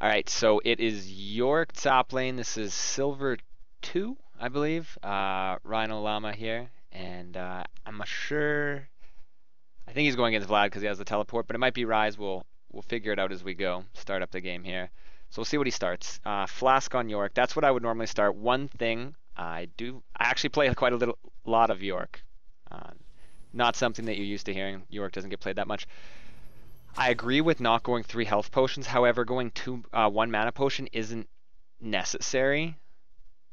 Alright, so it is Yorick top lane. This is Silver 2, I believe. Rhinollama here. And I'm not sure. I think he's going against Vlad because he has the teleport, but it might be Rise. We'll figure it out as we go. Start up the game here. So we'll see what he starts. Flask on Yorick. That's what I would normally start. One thing I actually play quite a lot of Yorick. Not something that you're used to hearing. Yorick doesn't get played that much. I agree with not going 3 health potions. However, going 1 mana potion isn't necessary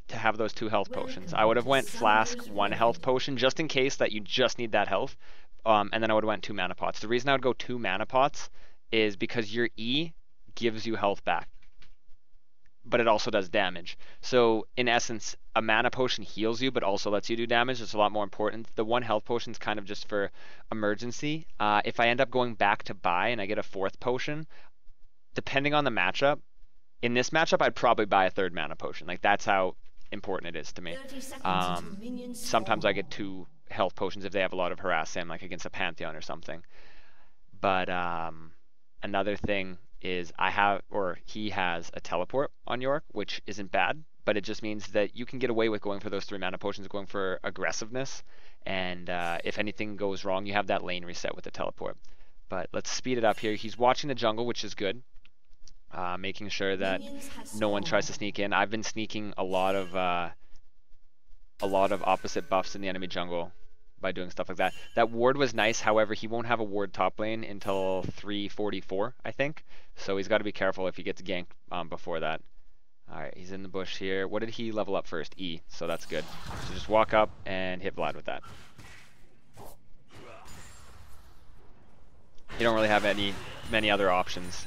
to have those 2 health potions. I would have went Flask, 1 health potion, just in case that you just need that health. And then I would have went 2 mana pots. The reason I would go 2 mana pots is because your E gives you health back, but it also does damage. So in essence, a mana potion heals you, but also lets you do damage. It's a lot more important. The 1 health potion is kind of just for emergency. If I end up going back to buy and I get a 4th potion, depending on the matchup, in this matchup, I'd probably buy a 3rd mana potion. Like, that's how important it is to me. Sometimes I get 2 health potions if they have a lot of harass him, like against a Pantheon or something. But another thing is he has a teleport on Yorick, which isn't bad, but it just means that you can get away with going for those 3 mana potions, going for aggressiveness, and if anything goes wrong, you have that lane reset with the teleport. But let's speed it up here. He's watching the jungle, which is good, making sure that no one tries to sneak in. I've been sneaking a lot of opposite buffs in the enemy jungle by doing stuff like that. That ward was nice, however, he won't have a ward top lane until 344, I think. So he's got to be careful if he gets ganked before that. Alright, he's in the bush here. What did he level up first? E, so that's good. So just walk up and hit Vlad with that. You don't really have many other options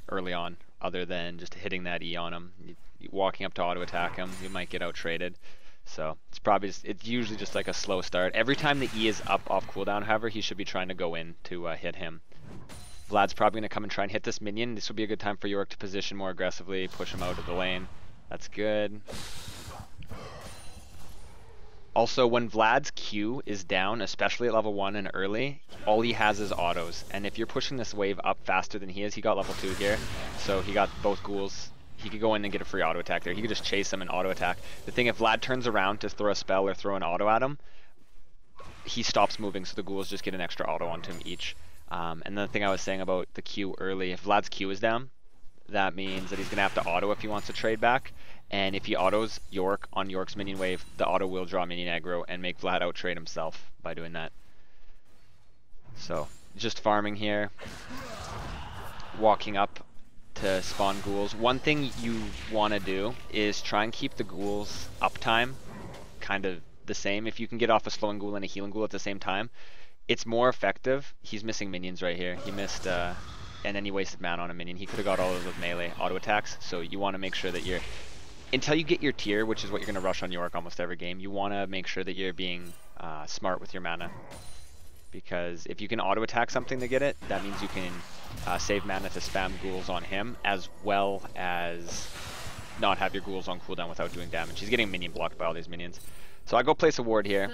early on other than just hitting that E on him. Walking up to auto attack him, you might get out traded. So it's usually just like a slow start. Every time the E is up off cooldown, however, he should be trying to go in to hit him. Vlad's probably going to come and try and hit this minion. This will be a good time for Yorick to position more aggressively, push him out of the lane. That's good. Also, when Vlad's Q is down, especially at level 1 and early, all he has is autos. And if you're pushing this wave up faster than he is, he got level 2 here, so he got both ghouls. He could go in and get a free auto attack there. He could just chase him and auto attack. The thing, if Vlad turns around to throw a spell or throw an auto at him, he stops moving, so the ghouls just get an extra auto onto him each. And the thing I was saying about the Q early, if Vlad's Q is down, that means that he's going to have to auto if he wants to trade back. And if he autos Yorick on Yorick's minion wave, the auto will draw minion aggro and make Vlad out trade himself by doing that. So, just farming here. Walking up to spawn ghouls. One thing you want to do is try and keep the ghouls uptime kind of the same. If you can get off a slowing ghoul and a healing ghoul at the same time, it's more effective. He's missing minions right here. He missed, and then he wasted mana on a minion. He could have got all of those with melee auto attacks, so you want to make sure that until you get your tier, which is what you're going to rush on Yorick almost every game, you want to make sure that you're being smart with your mana. Because if you can auto attack something to get it, that means you can save mana to spam ghouls on him, as well as not have your ghouls on cooldown without doing damage. He's getting minion blocked by all these minions. So I go place a ward here.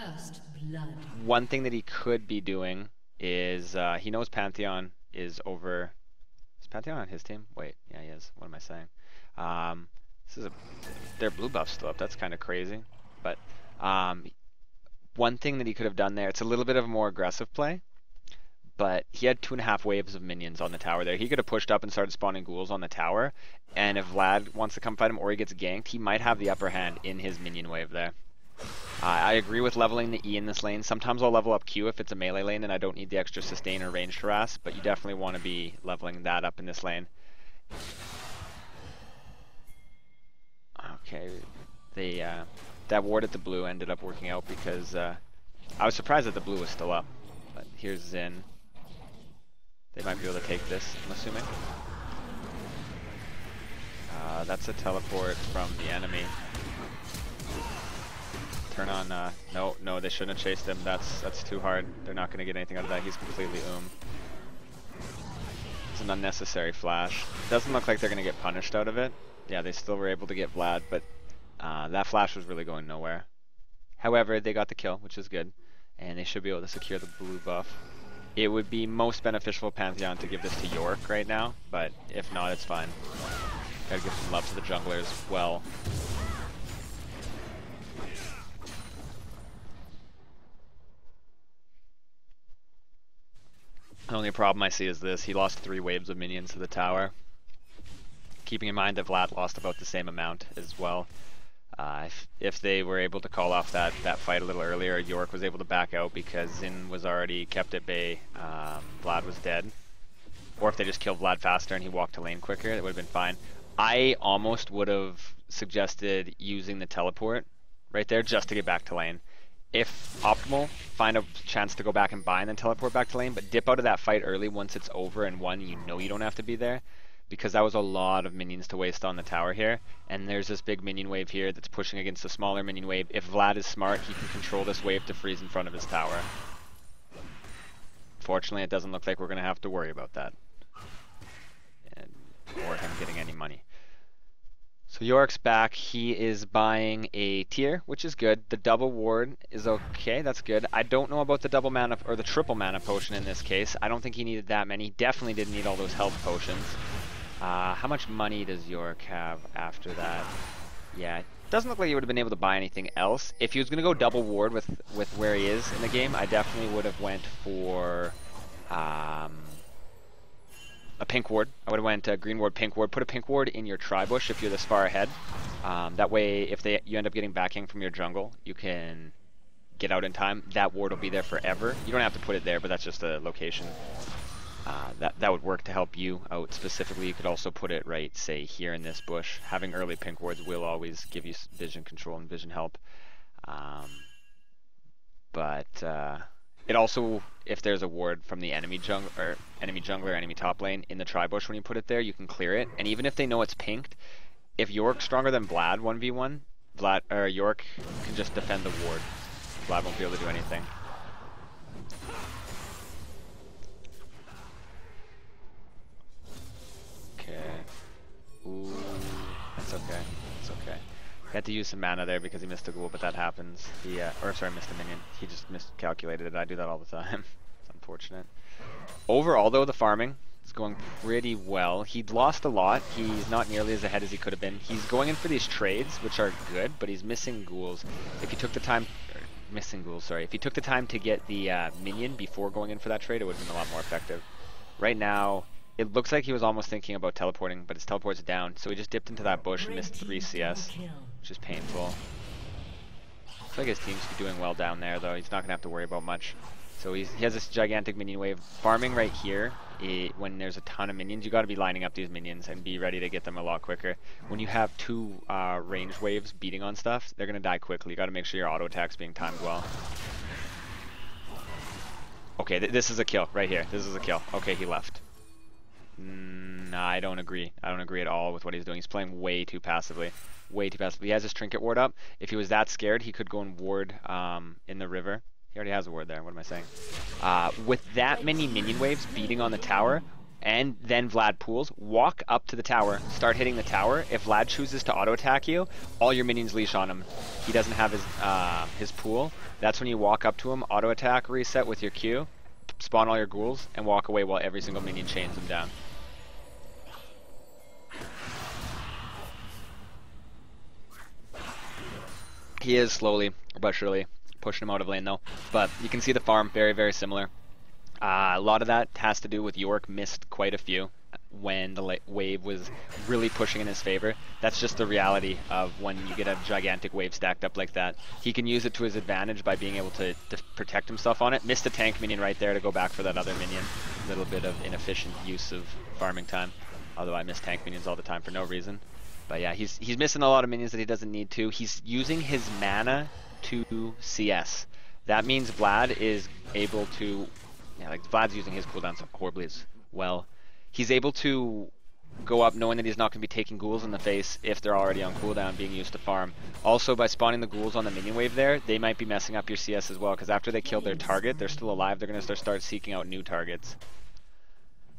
One thing that he could be doing is he knows Pantheon is over. Is Pantheon on his team? Wait, yeah, he is. What am I saying? Their blue buff's still up. That's kind of crazy. But one thing that he could have done there, it's a little bit of a more aggressive play, but he had 2.5 waves of minions on the tower there. He could have pushed up and started spawning ghouls on the tower, and if Vlad wants to come fight him or he gets ganked, he might have the upper hand in his minion wave there. I agree with leveling the E in this lane. Sometimes I'll level up Q if it's a melee lane and I don't need the extra sustain or ranged harass, but you definitely want to be leveling that up in this lane. Okay, that ward at the blue ended up working out because I was surprised that the blue was still up. But here's Zin. They might be able to take this, I'm assuming. That's a teleport from the enemy. Turn on, no, they shouldn't have chased him. That's too hard. They're not going to get anything out of that. He's completely It's an unnecessary flash. Doesn't look like they're going to get punished out of it. Yeah, they still were able to get Vlad, but that flash was really going nowhere. However, they got the kill, which is good, and they should be able to secure the blue buff. It would be most beneficial for Pantheon to give this to Yorick right now, but if not, it's fine. Gotta give some love to the jungler as well. The only problem I see is this. He lost 3 waves of minions to the tower. Keeping in mind that Vlad lost about the same amount as well. If they were able to call off that fight a little earlier, Yorick was able to back out because Xin was already kept at bay. Vlad was dead. Or if they just killed Vlad faster and he walked to lane quicker, it would have been fine. I almost would have suggested using the teleport right there just to get back to lane. If optimal, find a chance to go back and buy and then teleport back to lane, but dip out of that fight early once it's over and won, you know you don't have to be there. Because that was a lot of minions to waste on the tower here, and there's this big minion wave here that's pushing against a smaller minion wave. If Vlad is smart, he can control this wave to freeze in front of his tower. Fortunately, it doesn't look like we're going to have to worry about that. Or him getting any money. So Yorick's back. He is buying a tier, which is good. The double ward is okay. That's good. I don't know about the double mana or the triple mana potion in this case. I don't think he needed that many. Definitely didn't need all those health potions. How much money does Yorick have after that? Yeah, it doesn't look like he would have been able to buy anything else. If he was going to go double ward with where he is in the game, I definitely would have went for a pink ward. I would have went green ward, pink ward. Put a pink ward in your tri-bush if you're this far ahead. That way, if you end up getting backing from your jungle, you can get out in time. That ward will be there forever. You don't have to put it there, but that's just a location. That would work to help you out specifically. You could also put it right, say, here in this bush. Having early pink wards will always give you vision control and vision help. It also, if there's a ward from the enemy jungler, enemy top lane in the tri-bush, when you put it there, you can clear it. And even if they know it's pinked, if Yorick's stronger than Vlad 1v1, Yorick can just defend the ward. Vlad won't be able to do anything. Ooh, that's okay. It's okay. He had to use some mana there because he missed a ghoul, but that happens. Missed a minion. He just miscalculated it. I do that all the time. It's unfortunate. Overall, though, the farming is going pretty well. He'd lost a lot. He's not nearly as ahead as he could have been. He's going in for these trades, which are good, but he's missing ghouls. If he took the time... If he took the time to get the minion before going in for that trade, it would have been a lot more effective. Right now... It looks like he was almost thinking about teleporting, but his teleport's down, so he just dipped into that bush and missed 3 CS, which is painful. Looks like his team's doing well down there, though. He's not going to have to worry about much. So he has this gigantic minion wave. Farming right here, when there's a ton of minions, you got to be lining up these minions and be ready to get them a lot quicker. When you have 2 range waves beating on stuff, they're going to die quickly. You got to make sure your auto attack's being timed well. Okay, this is a kill right here. This is a kill. Okay, he left. Nah, I don't agree. I don't agree at all with what he's doing. He's playing way too passively. Way too passively. He has his trinket ward up. If he was that scared, he could go and ward in the river. He already has a ward there. What am I saying? With that many minion waves beating on the tower, and then Vlad pools, walk up to the tower, start hitting the tower. If Vlad chooses to auto-attack you, all your minions leash on him. He doesn't have his pool. That's when you walk up to him, auto-attack, reset with your Q, spawn all your ghouls, and walk away while every single minion chains him down. He is slowly but surely pushing him out of lane though. But you can see the farm, very, very similar. A lot of that has to do with Yorick missed quite a few when the wave was really pushing in his favor. That's just the reality of when you get a gigantic wave stacked up like that. He can use it to his advantage by being able to protect himself on it. Missed a tank minion right there to go back for that other minion. A little bit of inefficient use of farming time. Although I miss tank minions all the time for no reason. But yeah, he's missing a lot of minions that he doesn't need to. He's using his mana to CS. That means Vlad is able to... Yeah, like Vlad's using his cooldowns horribly as well. He's able to go up knowing that he's not going to be taking ghouls in the face if they're already on cooldown being used to farm. Also, by spawning the ghouls on the minion wave there, they might be messing up your CS as well, because after they kill their target, they're still alive, they're going to start seeking out new targets.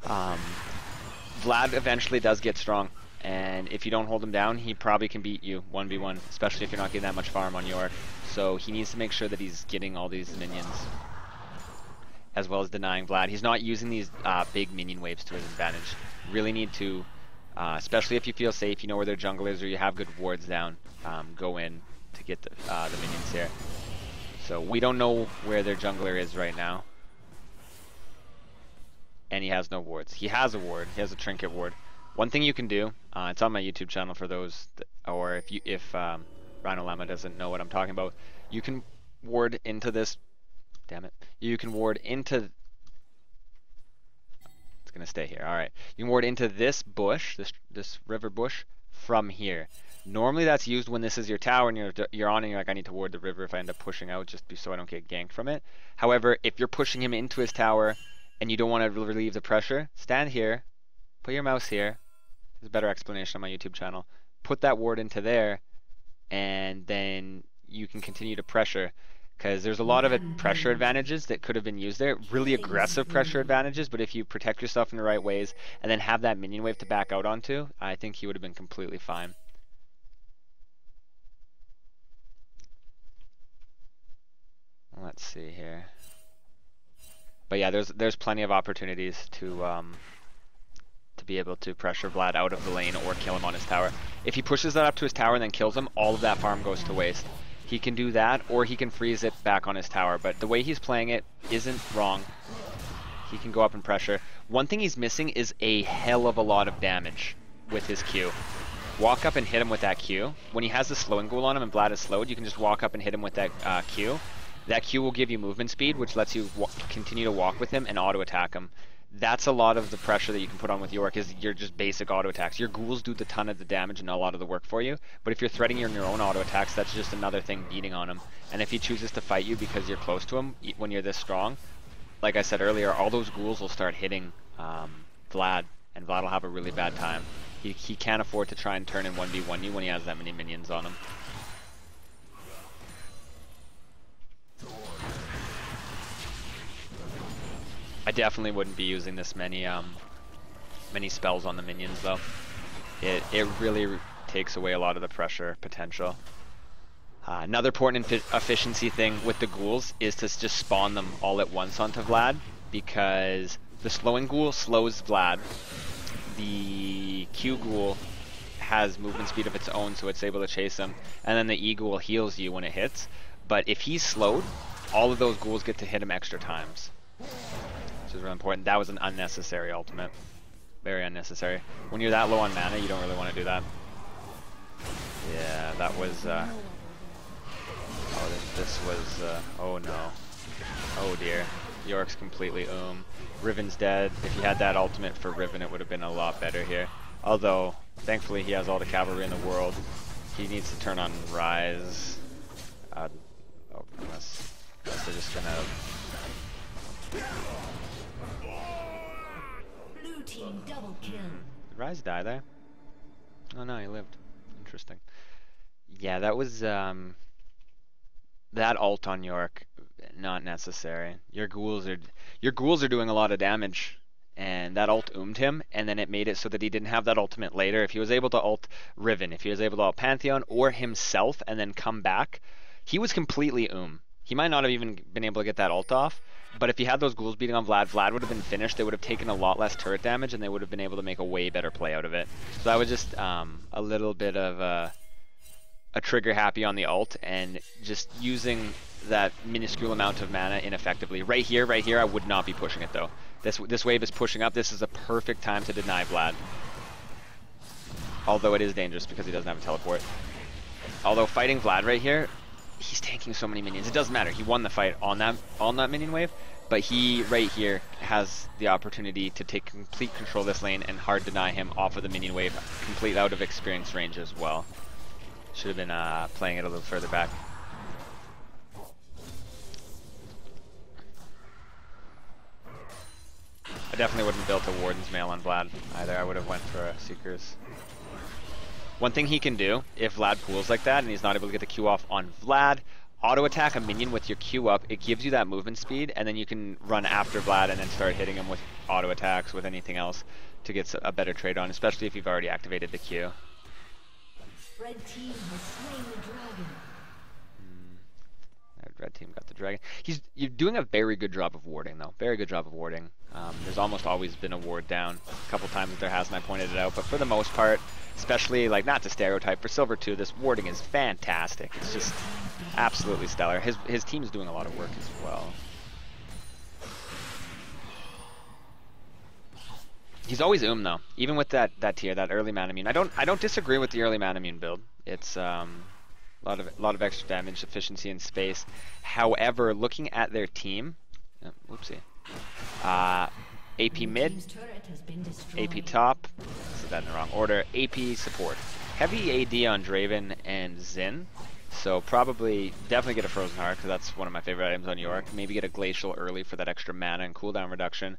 Vlad eventually does get strong, and if you don't hold him down, he probably can beat you 1v1, especially if you're not getting that much farm on Yorick. So he needs to make sure that he's getting all these minions, as well as denying Vlad. He's not using these big minion waves to his advantage. Really need to Especially if you feel safe, you know where their jungle is, or you have good wards down. Go in to get the minions here. So we don't know where their jungler is right now. And he has no wards. He has a ward. He has a trinket ward. One thing you can do, it's on my YouTube channel for those, or if Rhinollama doesn't know what I'm talking about, you can ward into this. Damn it! You can ward into. It's gonna stay here. All right. You can ward into this bush, this river bush, from here. Normally that's used when this is your tower and you're on and you're like, I need to ward the river if I end up pushing out, just so I don't get ganked from it. However, if you're pushing him into his tower and you don't want to relieve the pressure, stand here, put your mouse here. There's a better explanation on my YouTube channel. Put that ward into there, and then you can continue to pressure, because there's a lot of pressure advantages that could have been used there. Really aggressive pressure advantages, but if you protect yourself in the right ways and then have that minion wave to back out onto, I think he would have been completely fine. Let's see here. But yeah, there's plenty of opportunities to be able to pressure Vlad out of the lane or kill him on his tower. If he pushes that up to his tower and then kills him, all of that farm goes to waste. He can do that, or he can freeze it back on his tower. But the way he's playing it isn't wrong. He can go up and pressure. One thing he's missing is a hell of a lot of damage with his Q. Walk up and hit him with that Q. When he has the slowing ghoul on him and Vlad is slowed, you can just walk up and hit him with that Q. That Q will give you movement speed, which lets you continue to walk with him and auto attack him. That's a lot of the pressure that you can put on with Yorick, is your just basic auto attacks. Your ghouls do the ton of the damage and a lot of the work for you, but if you're threading in your own auto attacks, that's just another thing beating on him. And if he chooses to fight you because you're close to him when you're this strong, like I said earlier, all those ghouls will start hitting Vlad, and Vlad will have a really bad time. He can't afford to try and turn in 1v1 you when he has that many minions on him. I definitely wouldn't be using this many spells on the minions though. It really takes away a lot of the pressure potential. Another important efficiency thing with the ghouls is to just spawn them all at once onto Vlad, because the slowing ghoul slows Vlad. The Q ghoul has movement speed of its own, so it's able to chase him, and then the E ghoul heals you when it hits. But if he's slowed, all of those ghouls get to hit him extra times. Which is really important. That was an unnecessary ultimate. Very unnecessary. When you're that low on mana, you don't really want to do that. Yeah, that was... this was... oh no. Oh dear. Yorick's completely Riven's dead. If he had that ultimate for Riven, it would have been a lot better here. Although, thankfully he has all the cavalry in the world. He needs to turn on Rise. Unless they're just gonna... Blue team double kill. Did Rise die there? Oh no, he lived. Interesting. Yeah, that was that ult on Yorick, not necessary. Your ghouls are doing a lot of damage, and that ult oomed him, and then it made it so that he didn't have that ultimate later. If he was able to ult Riven, if he was able to ult Pantheon or himself and then come back, he was completely He might not have even been able to get that ult off, but if he had those ghouls beating on Vlad, Vlad would have been finished. They would have taken a lot less turret damage, and they would have been able to make a way better play out of it. So that was just a little bit of a trigger happy on the ult, and just using that minuscule amount of mana ineffectively. Right here, I would not be pushing it though. This wave is pushing up. This is a perfect time to deny Vlad. Although it is dangerous because he doesn't have a teleport. Although fighting Vlad right here, he's tanking so many minions. It doesn't matter. He won the fight on that minion wave, but he right here has the opportunity to take complete control of this lane and hard deny him off of the minion wave, complete out of experience range as well. Should have been playing it a little further back. I definitely wouldn't have built a Warden's Mail on Vlad either. I would have went for a Seeker's. One thing he can do, if Vlad pools like that and he's not able to get the Q off on Vlad, auto attack a minion with your Q up. It gives you that movement speed, and then you can run after Vlad and then start hitting him with auto attacks, with anything else, to get a better trade on, especially if you've already activated the Q. Red team has slain the dragon. Red team got the dragon. You're doing a very good job of warding though. Very good job of warding. There's almost always been a ward down. A couple times there hasn't, I pointed it out, but for the most part, especially, like, not to stereotype, for Silver 2, this warding is fantastic. It's just absolutely stellar. His team's doing a lot of work as well. He's always though, even with that tier, that early mana immune. I don't disagree with the early mana immune build. It's a lot of extra damage, efficiency, and space. However, looking at their team, whoopsie. AP mid, AP top, said that in the wrong order, AP support. Heavy AD on Draven and Xin, so definitely get a Frozen Heart, because that's one of my favorite items on Yorick. Maybe get a Glacial early for that extra mana and cooldown reduction.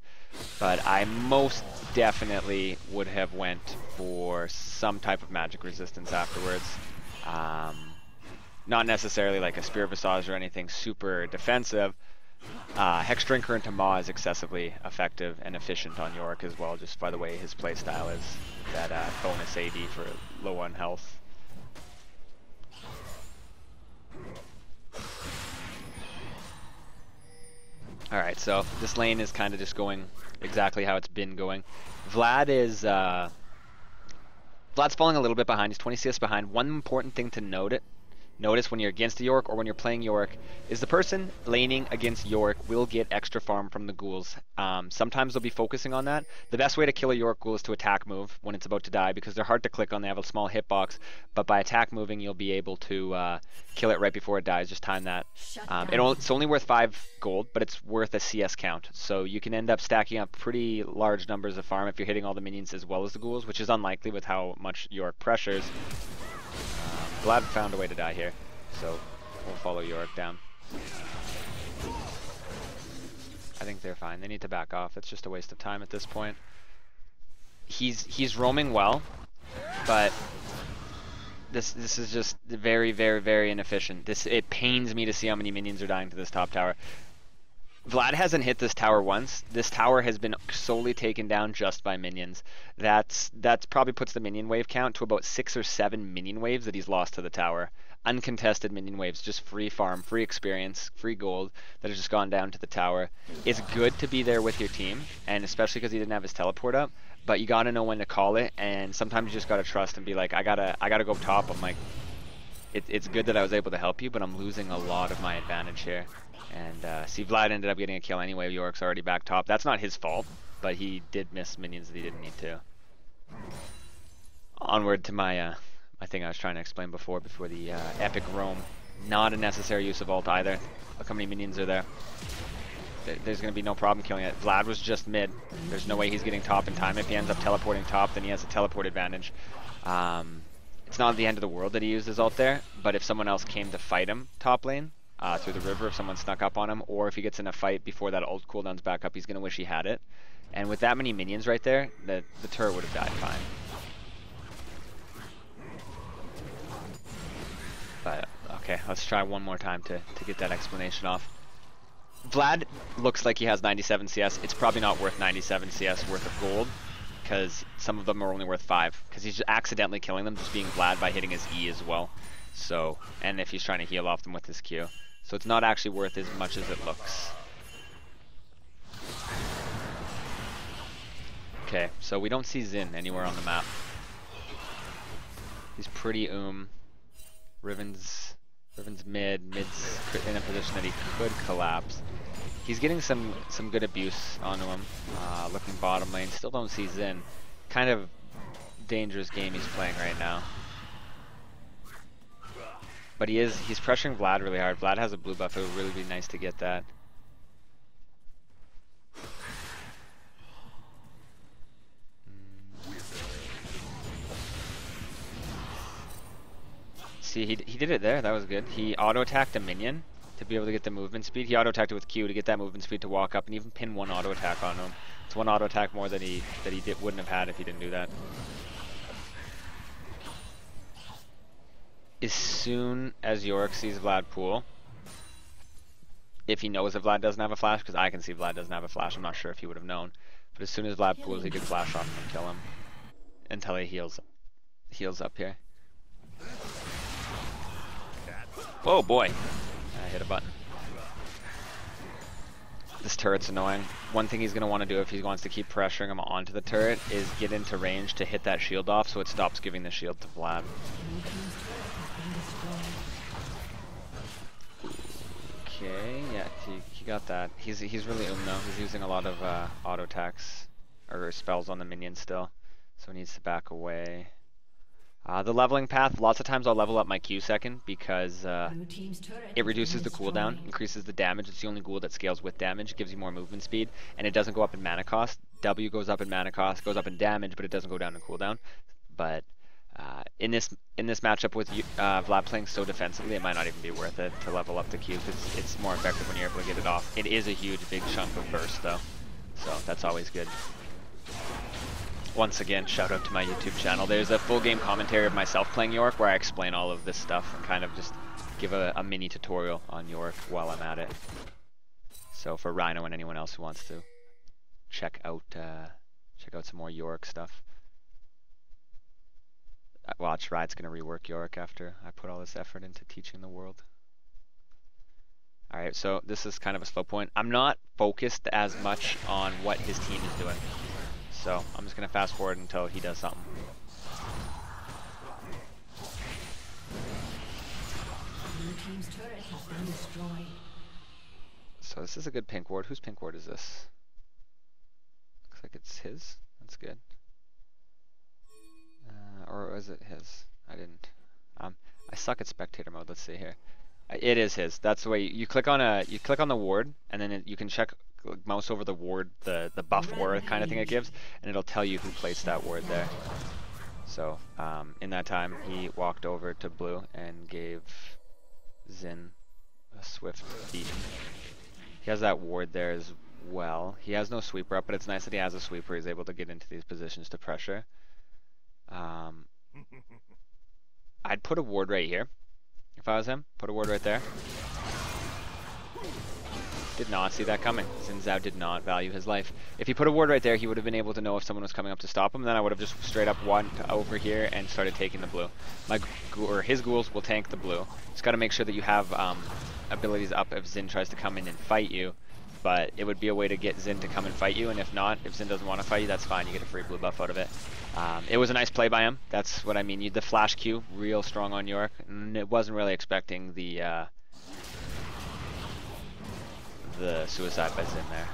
But I most definitely would have went for some type of magic resistance afterwards. Not necessarily like a Spear Visage or anything super defensive. Hex Drinker into Maw is excessively effective and efficient on Yorick as well, just by the way his playstyle is. That bonus AD for low on health. Alright, so this lane is kind of just going exactly how it's been going. Vlad's falling a little bit behind. He's 20 CS behind. One important thing to notice when you're against the Yorick or when you're playing Yorick is the person laning against Yorick will get extra farm from the ghouls. Sometimes they'll be focusing on that. The best way to kill a Yorick ghoul is to attack move when it's about to die, because they're hard to click on. They have a small hitbox, but by attack moving you'll be able to kill it right before it dies. Just time that. It's only worth 5 gold, but it's worth a CS count, so you can end up stacking up pretty large numbers of farm if you're hitting all the minions as well as the ghouls, which is unlikely with how much Yorick pressures. Vlad found a way to die here, so we'll follow Yorick down. I think they're fine. They need to back off. It's just a waste of time at this point. He's roaming well, but this is just very, very, very inefficient. It pains me to see how many minions are dying to this top tower. Vlad hasn't hit this tower once. This tower has been solely taken down just by minions. That's probably puts the minion wave count to about 6 or 7 minion waves that he's lost to the tower. Uncontested minion waves, just free farm, free experience, free gold that has just gone down to the tower. It's good to be there with your team, and especially because he didn't have his teleport up, but you gotta know when to call it, and sometimes you just gotta trust and be like, I gotta go top. I'm like, it's good that I was able to help you, but I'm losing a lot of my advantage here. And see, Vlad ended up getting a kill anyway. Yorick's already back top. That's not his fault, but he did miss minions that he didn't need to. Onward to my thing I was trying to explain before the epic roam. Not a necessary use of ult either. Look how many minions are there. There's going to be no problem killing it. Vlad was just mid. There's no way he's getting top in time. If he ends up teleporting top, then he has a teleport advantage. It's not the end of the world that he used his ult there, but if someone else came to fight him top lane, through the river, if someone snuck up on him, or if he gets in a fight before that ult cooldown's back up, he's going to wish he had it. And with that many minions right there, the turret would have died fine. But, okay, let's try one more time to get that explanation off. Vlad looks like he has 97 CS. It's probably not worth 97 CS worth of gold, because some of them are only worth 5, because he's just accidentally killing them just being Vlad by hitting his E as well. So, and if he's trying to heal off them with his Q. So it's not actually worth as much as it looks. Okay, so we don't see Xin anywhere on the map. He's pretty Riven's mid's in a position that he could collapse. He's getting some good abuse onto him. Looking bottom lane, still don't see Xin. Kind of dangerous game he's playing right now. But he's pressuring Vlad really hard. Vlad has a blue buff. It would really be nice to get that. See, he did it there. That was good. He auto-attacked a minion to be able to get the movement speed. He auto-attacked it with Q to get that movement speed to walk up and even pin one auto-attack on him. It's one auto-attack more than he wouldn't have had if he didn't do that. As soon as Yorick sees Vlad pool, if he knows that Vlad doesn't have a flash, because I can see Vlad doesn't have a flash, I'm not sure if he would have known. But as soon as Vlad pools, he could flash off and kill him until he heals up here. Oh boy, I hit a button. This turret's annoying. One thing he's going to want to do if he wants to keep pressuring him onto the turret is get into range to hit that shield off so it stops giving the shield to Vlad. Okay, yeah, he got that. He's really though. He's using a lot of auto attacks or spells on the minion still, so he needs to back away. The leveling path, lots of times I'll level up my Q second because it reduces the cooldown, increases the damage. It's the only ghoul that scales with damage, gives you more movement speed, and it doesn't go up in mana cost. W goes up in mana cost, goes up in damage, but it doesn't go down in cooldown. But in this matchup with Vlad playing so defensively, it might not even be worth it to level up the Q because it's more effective when you're able to get it off. It is a huge, big chunk of burst though, so that's always good. Once again, shout out to my YouTube channel. There's a full game commentary of myself playing Yorick where I explain all of this stuff and kind of just give a mini tutorial on Yorick while I'm at it. So for Rhino and anyone else who wants to check out some more Yorick stuff. Watch, Riot's gonna rework Yorick after I put all this effort into teaching the world. Alright, so this is kind of a slow point. I'm not focused as much on what his team is doing. So I'm just going to fast forward until he does something. Blue team's turret has been destroyed. So this is a good pink ward. Whose pink ward is this? Looks like it's his. That's good. Or is it his? I didn't. I suck at spectator mode. Let's see here. It is his. That's the way you click on the ward, and then you can check. Mouse over the ward, the buff aura kind of thing it gives, and it'll tell you who placed that ward there. So in that time, he walked over to blue and gave Xin a swift beat. He has that ward there as well. He has no sweeper up, but it's nice that he has a sweeper. He's able to get into these positions to pressure. I'd put a ward right here if I was him. Put a ward right there. Did not see that coming. Xin Zhao did not value his life. If he put a ward right there, he would have been able to know if someone was coming up to stop him. Then I would have just straight up went over here and started taking the blue. His ghouls will tank the blue. Just got to make sure that you have abilities up if Xin tries to come in and fight you. But it would be a way to get Xin to come and fight you. And if not, if Xin doesn't want to fight you, that's fine. You get a free blue buff out of it. It was a nice play by him. That's what I mean. The flash Q, real strong on Yorick. And it wasn't really expecting the suicide by Xin there.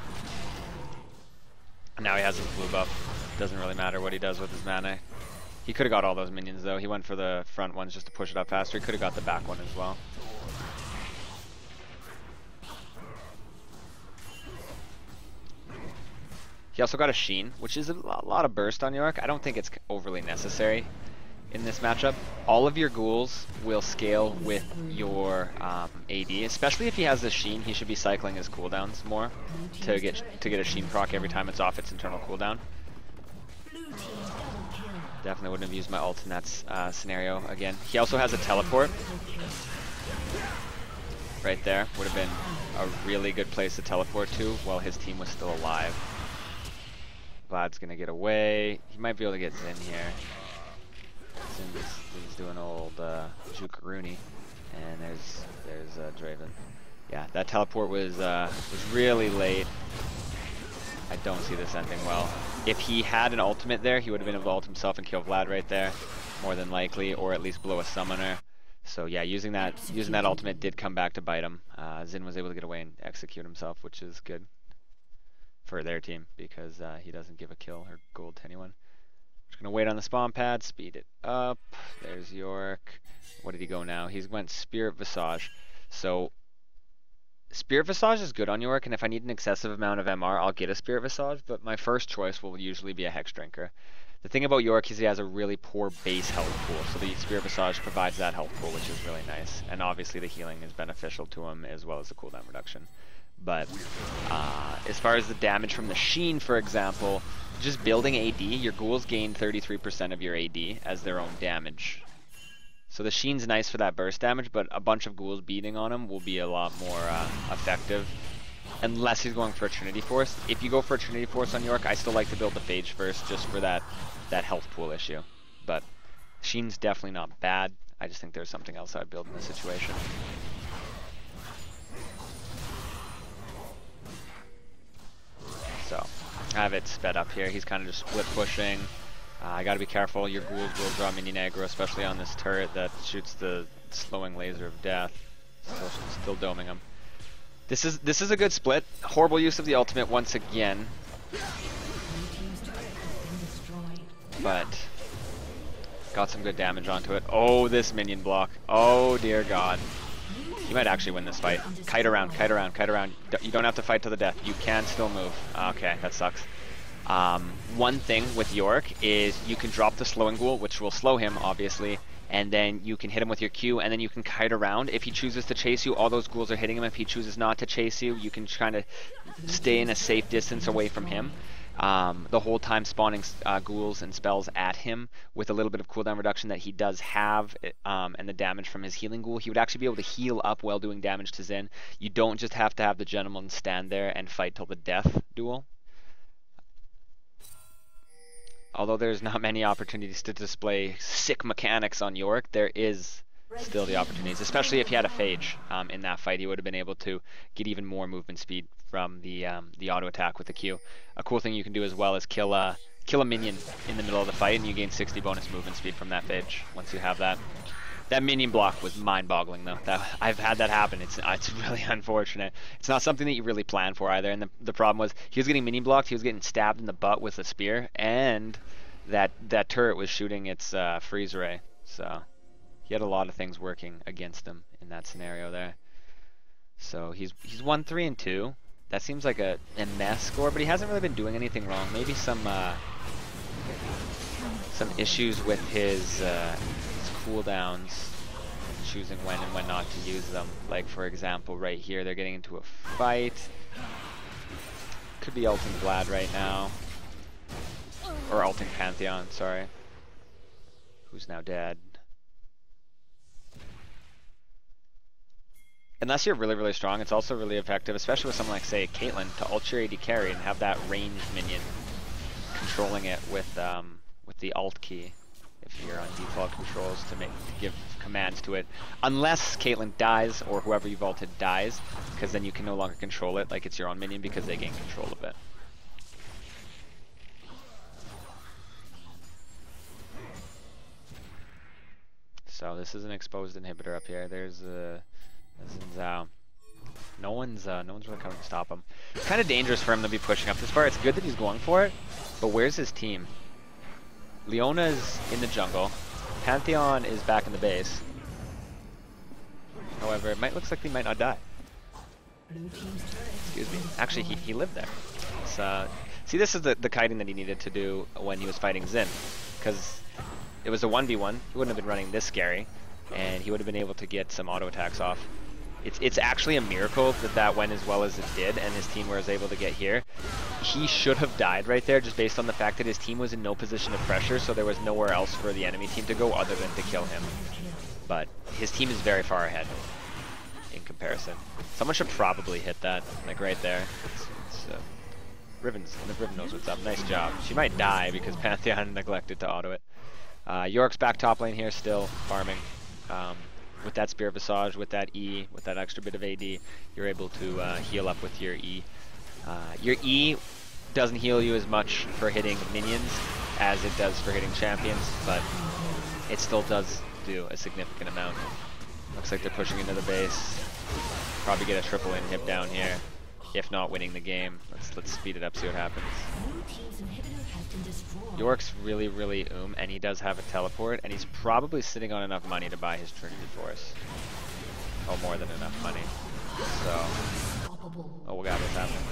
And now he has his blue buff. Doesn't really matter what he does with his mana. He could have got all those minions though. He went for the front ones just to push it up faster. He could have got the back one as well. He also got a Sheen, which is a lot of burst on Yorick. I don't think it's overly necessary in this matchup. All of your ghouls will scale with your AD, especially if he has the Sheen. He should be cycling his cooldowns more to get a Sheen proc every time it's off its internal cooldown. Definitely wouldn't have used my ult in that scenario again. He also has a teleport right there. Would have been a really good place to teleport to while his team was still alive. Vlad's gonna get away. He might be able to get Xin here. He's doing old Jukaruni, and there's Draven. Yeah, that teleport was really late. I don't see this ending well. If he had an ultimate there, he would have been able to ult himself and kill Vlad right there, more than likely, or at least blow a summoner. So yeah, using that ultimate did come back to bite him. Xin was able to get away and execute himself, which is good for their team because he doesn't give a kill or gold to anyone. Just gonna wait on the spawn pad, speed it up. There's Yorick. What did he go now? He went Spirit Visage. So Spirit Visage is good on Yorick, and if I need an excessive amount of MR, I'll get a Spirit Visage, but my first choice will usually be a Hex Drinker. The thing about Yorick is he has a really poor base health pool, so the Spirit Visage provides that health pool, which is really nice. And obviously the healing is beneficial to him as well as the cooldown reduction. But as far as the damage from the Sheen, for example, just building AD, your ghouls gain 33% of your AD as their own damage. So the Sheen's nice for that burst damage, but a bunch of ghouls beating on him will be a lot more effective. Unless he's going for a Trinity Force. If you go for a Trinity Force on Yorick, I still like to build the Phage first just for that health pool issue. But Sheen's definitely not bad. I just think there's something else I'd build in this situation. I have it sped up here. He's kind of just split pushing. I gotta be careful. Your ghouls will draw minion aggro, especially on this turret that shoots the slowing laser of death. Still doming him. This is a good split. Horrible use of the ultimate once again. But got some good damage onto it. Oh, this minion block. Oh dear God. You might actually win this fight. Kite around, kite around, kite around. You don't have to fight to the death. You can still move. Okay, that sucks. One thing with Yorick is you can drop the slowing ghoul, which will slow him, obviously, and then you can hit him with your Q, and then you can kite around. If he chooses to chase you, all those ghouls are hitting him. If he chooses not to chase you, you can kind of stay in a safe distance away from him. The whole time spawning ghouls and spells at him with a little bit of cooldown reduction that he does have, and the damage from his healing ghoul. He would actually be able to heal up while doing damage to Xin. You don't just have to have the gentleman stand there and fight till the death duel. Although there's not many opportunities to display sick mechanics on Yorick, there is still the opportunities, especially if he had a Phage in that fight. He would have been able to get even more movement speed from the auto attack with the Q. A cool thing you can do as well is kill a minion in the middle of the fight, and you gain 60 bonus movement speed from that Phage once you have that. That minion block was mind-boggling, though. I've had that happen. It's really unfortunate. It's not something that you really plan for either. And the problem was he was getting minion blocked. He was getting stabbed in the butt with a spear, and that turret was shooting its freeze ray. So he had a lot of things working against him in that scenario there. So he's 1-3-2. That seems like a mess score, but he hasn't really been doing anything wrong. Maybe some issues with his cooldowns, choosing when and when not to use them. Like for example, right here, they're getting into a fight. Could be ulting Vlad right now, or ulting Pantheon. Sorry, who's now dead. Unless you're really, really strong, it's also really effective, especially with someone like, say, Caitlyn, to ult your AD carry and have that ranged minion controlling it with the alt key. If you're on default controls to give commands to it, unless Caitlyn dies or whoever you've ulted dies, because then you can no longer control it like it's your own minion because they gain control of it. So this is an exposed inhibitor up here. There's Zhao. No one's really coming to stop him. It's kind of dangerous for him to be pushing up this far. It's good that he's going for it, but where's his team? Leona's in the jungle. Pantheon is back in the base. However, it looks like he might not die. Excuse me. Actually, he lived there. See, this is the kiting that he needed to do when he was fighting Xin, because it was a 1v1. He wouldn't have been running this scary, and he would have been able to get some auto attacks off. It's actually a miracle that went as well as it did, and his team was able to get here. He should have died right there just based on the fact that his team was in no position of pressure, so there was nowhere else for the enemy team to go other than to kill him. But his team is very far ahead in comparison. Someone should probably hit that, like right there. Riven knows what's up. Nice job. She might die because Pantheon neglected to auto it. Yorick's back top lane here, still farming. With that Spear Visage, with that E, with that extra bit of AD, you're able to heal up with your E. Your E doesn't heal you as much for hitting minions as it does for hitting champions, but it still does do a significant amount. Looks like they're pushing into the base. Probably get a triple inhib down here. If not winning the game, let's speed it up, see what happens. Yorick's really, really and he does have a teleport, and he's probably sitting on enough money to buy his Trinity Force. Oh, more than enough money. So, oh, we got what's happening.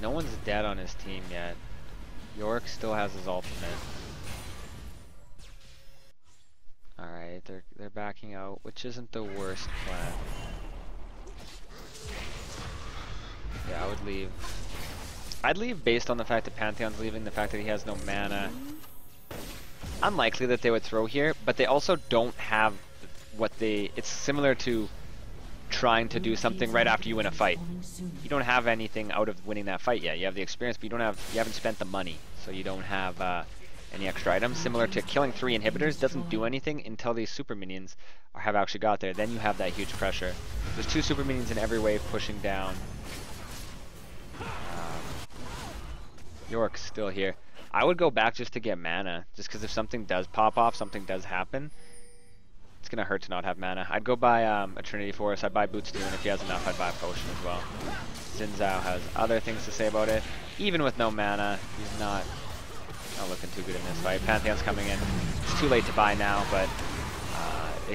No one's dead on his team yet. Yorick still has his ultimate. Alright, they're backing out, which isn't the worst plan. Yeah, I would leave. I'd leave based on the fact that Pantheon's leaving, the fact that he has no mana. Unlikely that they would throw here, but they also don't have it's similar to trying to do something right after you win a fight. You don't have anything out of winning that fight yet. You have the experience, but you haven't spent the money, so you don't have any extra items. Similar to killing 3 inhibitors doesn't do anything until these super minions have actually got there. Then you have that huge pressure. There's 2 super minions in every wave pushing down. Yorick's still here. I would go back just to get mana, just because if something does pop off, something does happen, it's gonna hurt to not have mana. I'd go buy a Trinity Force, I'd buy Boots too, and if he has enough, I'd buy a potion as well. Xin Zhao has other things to say about it. Even with no mana, he's not looking too good in this fight. Pantheon's coming in. It's too late to buy now, but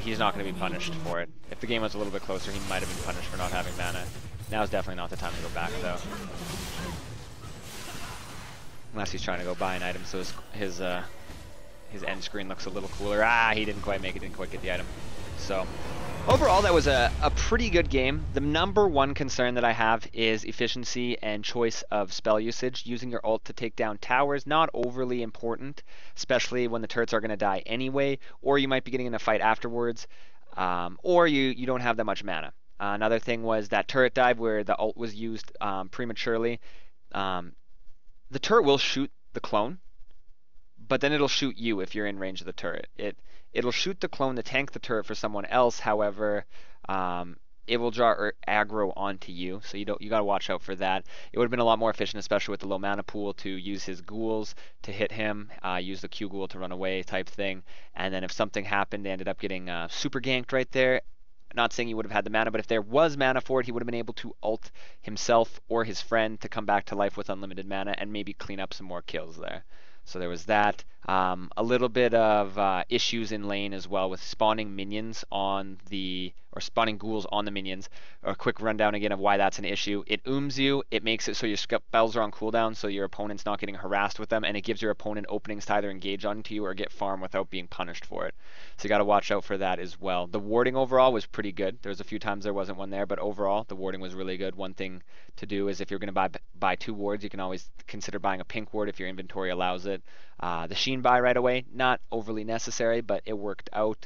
he's not going to be punished for it. If the game was a little bit closer, he might have been punished for not having mana. Now is definitely not the time to go back, though. Unless he's trying to go buy an item, so his end screen looks a little cooler. He didn't quite make it, didn't quite get the item. So, overall, that was a pretty good game. The number one concern that I have is efficiency and choice of spell usage. Using your ult to take down towers, not overly important, especially when the turrets are going to die anyway, or you might be getting in a fight afterwards, or you don't have that much mana. Another thing was that turret dive where the ult was used prematurely. The turret will shoot the clone, but then it'll shoot you if you're in range of the turret. It'll shoot the clone to tank the turret for someone else. However, it will draw aggro onto you, so you got to watch out for that. It would have been a lot more efficient, especially with the low mana pool, to use his ghouls to hit him, use the Q ghoul to run away type thing, and then if something happened, they ended up getting super ganked right there. Not saying he would have had the mana, but if there was mana for it, he would have been able to ult himself or his friend to come back to life with unlimited mana and maybe clean up some more kills there. So there was that. A little bit of issues in lane as well with spawning minions on or spawning ghouls on the minions. A quick rundown again of why that's an issue. It ooms you, it makes it so your spells are on cooldown, so your opponent's not getting harassed with them, and it gives your opponent openings to either engage onto you or get farm without being punished for it. So you got to watch out for that as well. The warding overall was pretty good. There was a few times there wasn't one there, but overall the warding was really good. One thing to do is if you're going to buy 2 wards, you can always consider buying a pink ward if your inventory allows it. The Sheen buy right away, not overly necessary, but it worked out.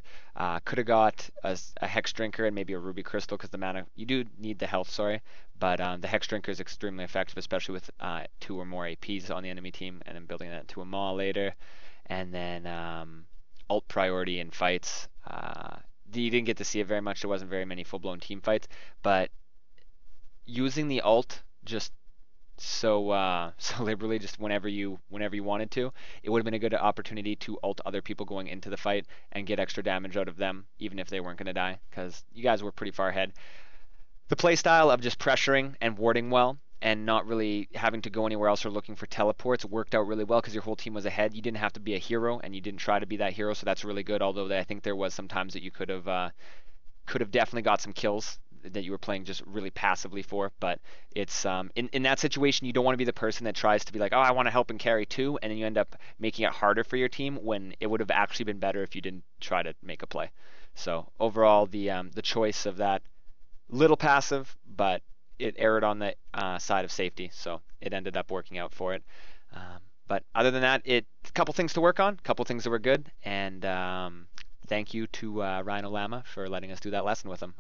Could have got a Hex Drinker and maybe a Ruby Crystal because the mana, you do need the health, sorry, but the Hex Drinker is extremely effective, especially with 2 or more APs on the enemy team, and then building that to a Maw later. And then ult priority in fights. You didn't get to see it very much. There wasn't very many full-blown team fights, but using the ult just so liberally, just whenever you wanted to, it would have been a good opportunity to ult other people going into the fight and get extra damage out of them, even if they weren't going to die, because you guys were pretty far ahead. The playstyle of just pressuring and warding well and not really having to go anywhere else or looking for teleports worked out really well because your whole team was ahead. You didn't have to be a hero, and you didn't try to be that hero, so that's really good. Although I think there was some times that you could have definitely got some kills that you were playing just really passively for. But it's in that situation, you don't want to be the person that tries to be like, oh, I want to help and carry too, and then you end up making it harder for your team when it would have actually been better if you didn't try to make a play. So overall, the choice of that little passive, but it erred on the side of safety, so it ended up working out for it. But other than that, a couple things to work on, a couple things that were good, and thank you to Rhinollama for letting us do that lesson with him.